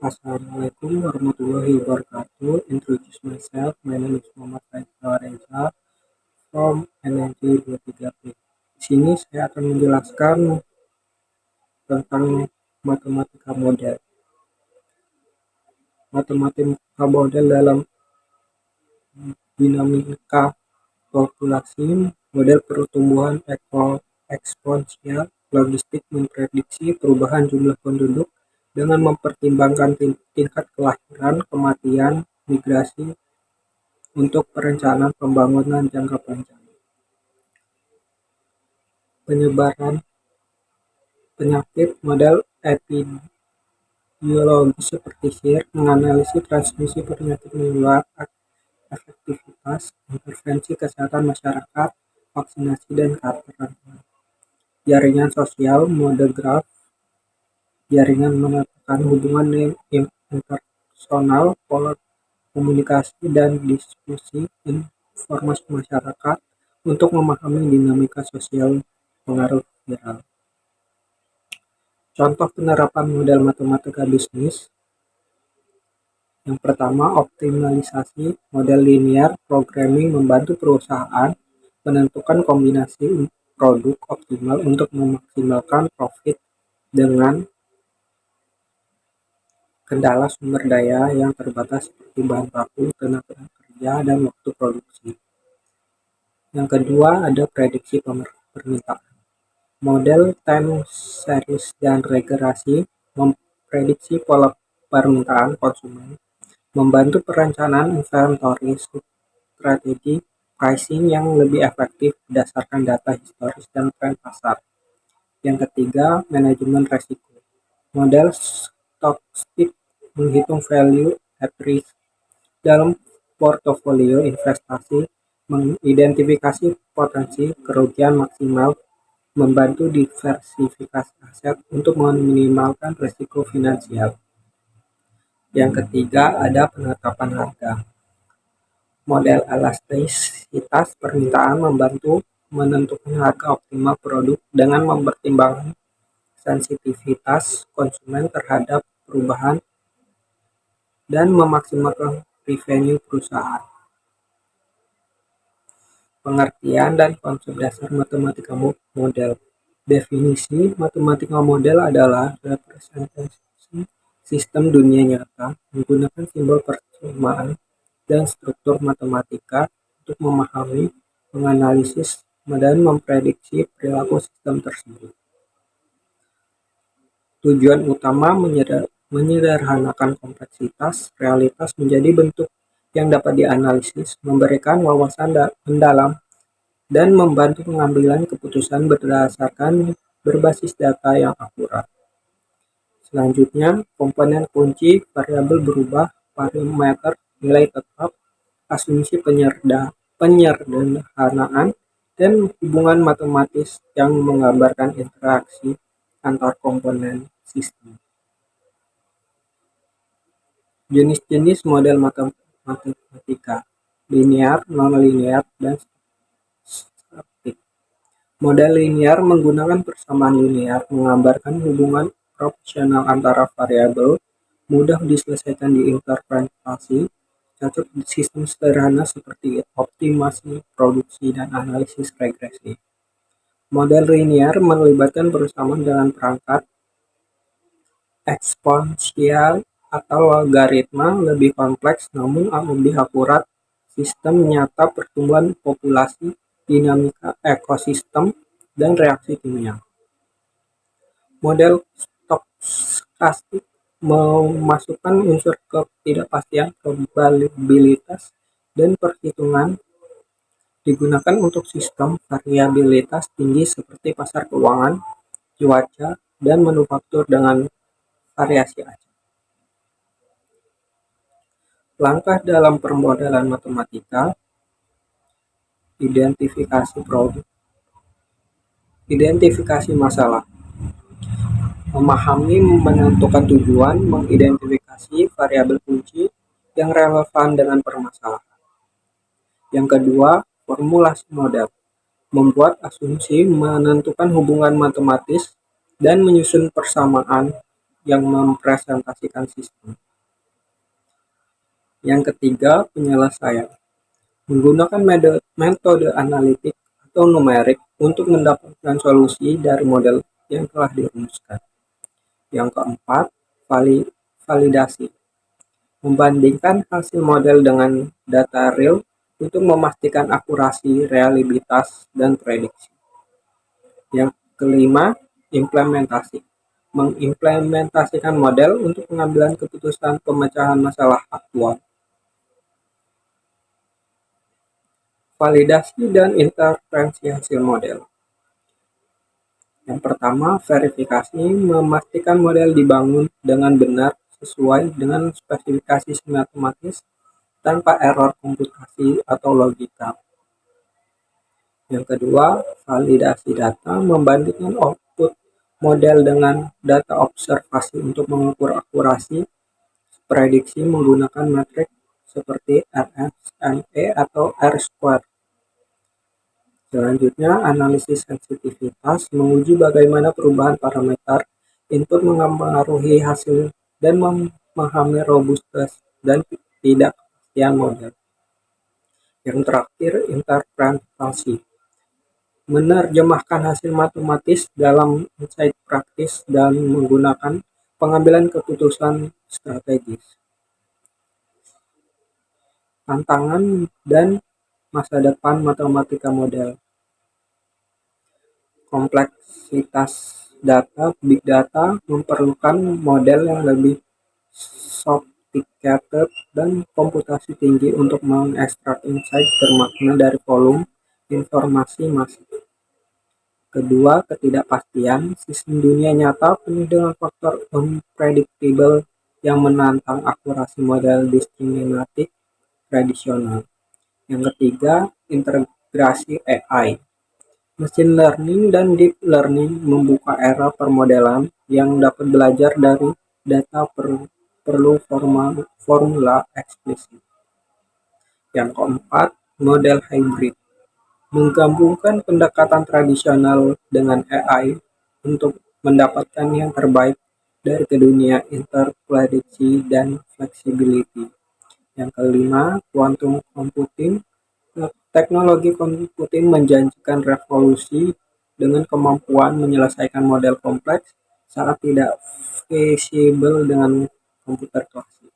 Assalamualaikum warahmatullahi wabarakatuh. Introduce myself. My name is Muhammad Faisal Reza from NNJ 23P. Di sini saya akan menjelaskan tentang matematika model. Matematika model dalam dinamika populasi, model pertumbuhan eksponensial, logistik memprediksi perubahan jumlah penduduk dengan mempertimbangkan tingkat kelahiran, kematian, migrasi untuk perencanaan pembangunan jangka panjang. Penyebaran penyakit, model epidemiologis seperti SIR, menganalisis transmisi penyakit menular, efektivitas, intervensi kesehatan masyarakat, vaksinasi, dan karantina. Jaringan sosial, model graf, jaringan menetapkan hubungan interpersonal, pola komunikasi, dan diskusi informasi masyarakat untuk memahami dinamika sosial pengaruh viral. Contoh penerapan model matematika bisnis. Yang pertama, optimalisasi model linear programming membantu perusahaan menentukan kombinasi produk optimal untuk memaksimalkan profit dengan kendala sumber daya yang terbatas seperti bahan baku, tenaga kerja, dan waktu produksi. Yang kedua, ada prediksi permintaan. Model time series dan regresi memprediksi pola permintaan konsumen, membantu perencanaan inventory strategi pricing yang lebih efektif berdasarkan data historis dan tren pasar. Yang ketiga, manajemen resiko. Model stochastic menghitung value at risk dalam portofolio investasi, mengidentifikasi potensi kerugian maksimal, membantu diversifikasi aset untuk meminimalkan risiko finansial. Yang ketiga, ada penetapan harga. Model elastisitas permintaan membantu menentukan harga optimal produk dengan mempertimbangkan sensitivitas konsumen terhadap perubahan dan memaksimalkan revenue perusahaan. Pengertian dan konsep dasar matematika model. Definisi matematika model adalah representasi sistem dunia nyata menggunakan simbol persamaan dan struktur matematika untuk memahami, menganalisis, dan memprediksi perilaku sistem tersebut. Tujuan utama menyederhanakan kompleksitas realitas menjadi bentuk yang dapat dianalisis, memberikan wawasan mendalam, dan membantu pengambilan keputusan berdasarkan berbasis data yang akurat. Selanjutnya, komponen kunci, variabel berubah, parameter, nilai tetap, asumsi penyederhanaan, dan hubungan matematis yang menggambarkan interaksi antar komponen sistem. Jenis-jenis model matematika: linear, non-linear, dan statik. Model linear menggunakan persamaan linear menggambarkan hubungan proporsional antara variabel, mudah diselesaikan di interpretasi, cocok di sistem sederhana seperti optimasi, produksi, dan analisis regresi. Model linear melibatkan persamaan dengan perangkat eksponensial atau logaritma, lebih kompleks namun lebih akurat, sistem nyata pertumbuhan populasi, dinamika ekosistem, dan reaksi kimia. Model stokastik memasukkan unsur ketidakpastian, probabilitas, dan perhitungan, digunakan untuk sistem variabilitas tinggi seperti pasar keuangan, cuaca, dan manufaktur dengan variasi acak. Langkah dalam permodelan matematika: identifikasi produk, identifikasi masalah, memahami menentukan tujuan, mengidentifikasi variabel kunci yang relevan dengan permasalahan. Yang kedua, formulasi model, membuat asumsi, menentukan hubungan matematis, dan menyusun persamaan yang mempresentasikan sistem. Yang ketiga, penyelesaian. Menggunakan metode analitik atau numerik untuk mendapatkan solusi dari model yang telah dirumuskan. Yang keempat, validasi. Membandingkan hasil model dengan data real untuk memastikan akurasi, reliabilitas, dan prediksi. Yang kelima, implementasi. Mengimplementasikan model untuk pengambilan keputusan pemecahan masalah aktual. Validasi dan interferensi hasil model. Yang pertama, verifikasi memastikan model dibangun dengan benar sesuai dengan spesifikasi matematis tanpa error komputasi atau logika. Yang kedua, validasi data membandingkan output model dengan data observasi untuk mengukur akurasi prediksi menggunakan metrik seperti RSME atau R-square. Selanjutnya, analisis sensitivitas menguji bagaimana perubahan parameter input mempengaruhi hasil dan memahami robustness dan tidak kepastian model. Yang terakhir, interpretasi. Menerjemahkan hasil matematis dalam insight praktis dan menggunakan pengambilan keputusan strategis. Tantangan dan masa depan matematika model. Kompleksitas data, big data memerlukan model yang lebih sophisticated dan komputasi tinggi untuk mengekstrak insight bermakna dari volume informasi masif. Kedua, ketidakpastian. Sistem dunia nyata penuh dengan faktor unpredictable yang menantang akurasi model diskriminatif tradisional. Yang ketiga, integrasi AI. Machine learning dan deep learning membuka era permodelan yang dapat belajar dari data perlu formula eksplisit. Yang keempat, model hybrid. Menggabungkan pendekatan tradisional dengan AI untuk mendapatkan yang terbaik dari kedunia interprediksi dan flexibility. Yang kelima, quantum computing. Teknologi komputing menjanjikan revolusi dengan kemampuan menyelesaikan model kompleks saat tidak visible dengan komputer klasik.